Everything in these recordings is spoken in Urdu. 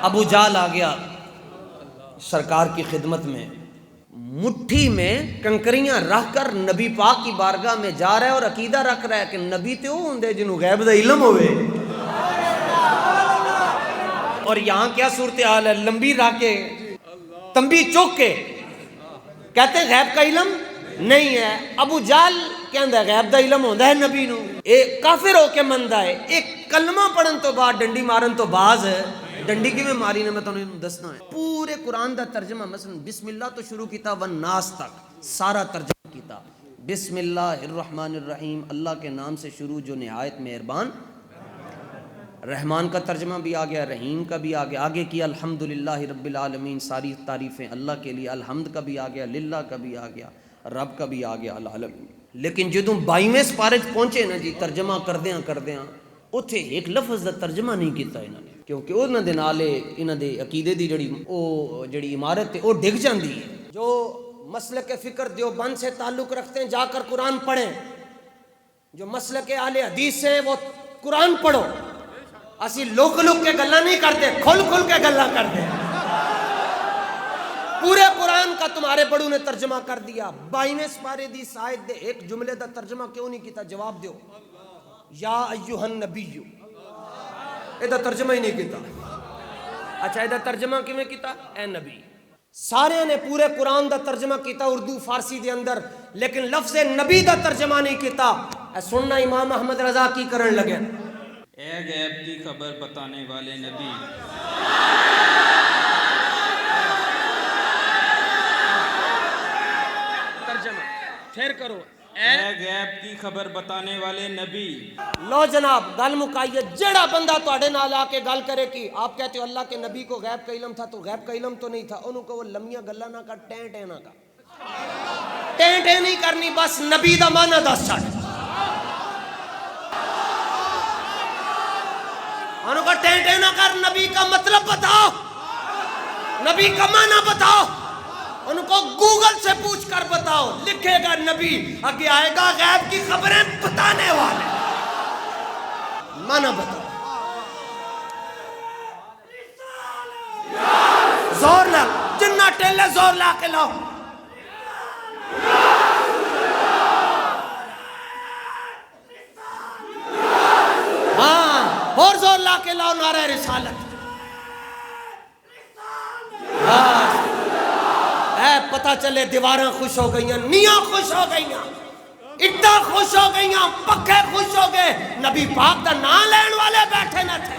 ابو جہل آ گیا سرکار کی خدمت میں، مٹھی میں کنکریاں رکھ کر نبی پاک کی بارگاہ میں جا رہا ہے اور عقیدہ رکھ رہا ہے کہ نبی تے وہ ہوندے جنہوں غیب دا علم ہوئے. اور یہاں کیا صورتحال ہے، لمبی رکھ کے تنبی چوک کے کہتے ہیں غیب کا علم نہیں ہے. ابو جہل کہندا ہے غیب دا علم ہوندا ہے نبی نو. اے کافر ہو کے مندا ہے. ایک کلمہ پڑھن تو بعد ڈنڈی مارن تو باز ہے. ڈنڈی کی میں ماری نے میں تمہیں دسنا ہے. پورے قرآن دا ترجمہ مثلا بسم اللہ تو شروع کیتا والناس تک سارا ترجمہ کیتا. بسم اللہ الرحمن الرحیم، اللہ کے نام سے شروع جو نہایت مہربان. رحمان کا ترجمہ بھی آ گیا، رحیم کا بھی آ گیا. آگے کیا الحمدللہ رب العالمین، ساری تعریفیں اللہ کے لیے. الحمد کا بھی آ گیا، للہ کا بھی آ گیا، رب کا بھی آ گیا العالمین. لیکن جدوں 22ویں سپارے پہنچے نا جی ترجمہ کردیاں اتھے ایک لفظ دا ترجمہ نہیں کیتا انہوں نے، کیونکہ انہوں نے نالے انہوں دے عقیدے دی جڑی عمارت ہے وہ ڈگ جاندی ہے. جو مسلک فکر دیوبند سے تعلق رکھتے ہیں جا کر قرآن پڑھیں، جو مسلک اہل حدیث سے وہ قرآن پڑھو. اسی لوک کے گلاں نہیں کرتے، کھل کے گلاں کرتے ہیں. پورے قرآن کا تمہارے بڑوں نے ترجمہ کر دیا. 22ویں سپارے دی آیت دے ایک جملے دا ترجمہ کیوں نہیں کیتا؟ جواب دیو. یا ایھا النبی، اے دا ترجمہ ہی نہیں کیتا. اچھا اے دا ترجمہ کیویں کیتا؟ اے نبی. سارے نے پورے قرآن دا ترجمہ کیتا اردو فارسی دے اندر، لیکن لفظ نبی دا ترجمہ نہیں کیتا. اے سننا امام احمد رضا کی کرن لگے. اے غیب کی خبر بتانے والے نبی، ترجمہ پھر کرو. اے غیب کی خبر بتانے والے نبی. لو جناب گل مکائیے. جڑا بندہ تواڈے نال آ کے گل کرے کہ آپ کہتے ہو اللہ کے نبی کو غیب کا علم تھا، تو غیب کا علم تو نہیں تھا. انہوں کو وہ لمیاں گلاں نہ کر، ٹیں نہ کر. ٹیں نہیں کرنی، بس نبی دا معنی دس چھڈ. انہوں کو ٹیں نہ کر، نبی کا مطلب بتاؤ، نبی کا معنی بتاؤ. ان کو گوگل سے پوچھ کر بتاؤ. لکھے گا نبی، آگے آئے گا غیب کی خبریں بتانے والے. معنی بتاؤ. زور لا، جنہ ٹیلے زور لا کے لاؤ. ہاں اور زور لا کے لاؤ نعرہ رسالت. پتہ چلے دیواراں خوش ہو گئیاں، نیاں خوش ہو گئیاں، اٹاں خوش ہو گئیاں، پکھے خوش ہو گئے. نبی پاک دا نام لین والے بیٹھے نہ تھے.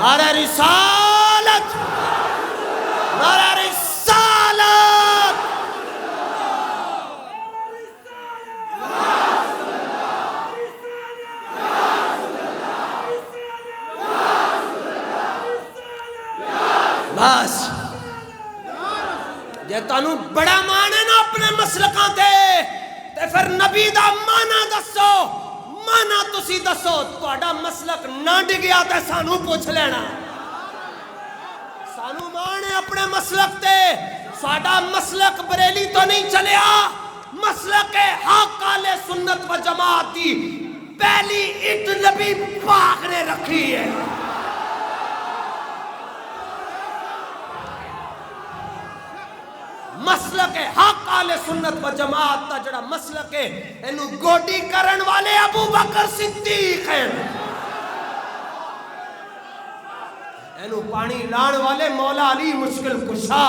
نعرہ رسالت، نعرہ رسالت. بس جے تانوں بڑا مانے نا اپنے مسلکاں تے پھر نبی دا مانا دسو. مانا تسی دسو. تہاڈا مسلک نہ ڈگیا تے سانوں پوچھ لینا. سانوں مانے اپنے مسلک تے. ساڈا مسلک بریلی تو نہیں چلیا، مسلک حق اہل سنت و جماعت دی پہلی اٹ نبی پاک نے رکھی ہے. مسلک حق اہل سنت و جماعت دا جڑا مسلک ہے اینو گوڈی کرن والے ابو بکر صدیق ہیں. اینو پانی لان والے مولا علی مشکل کشا.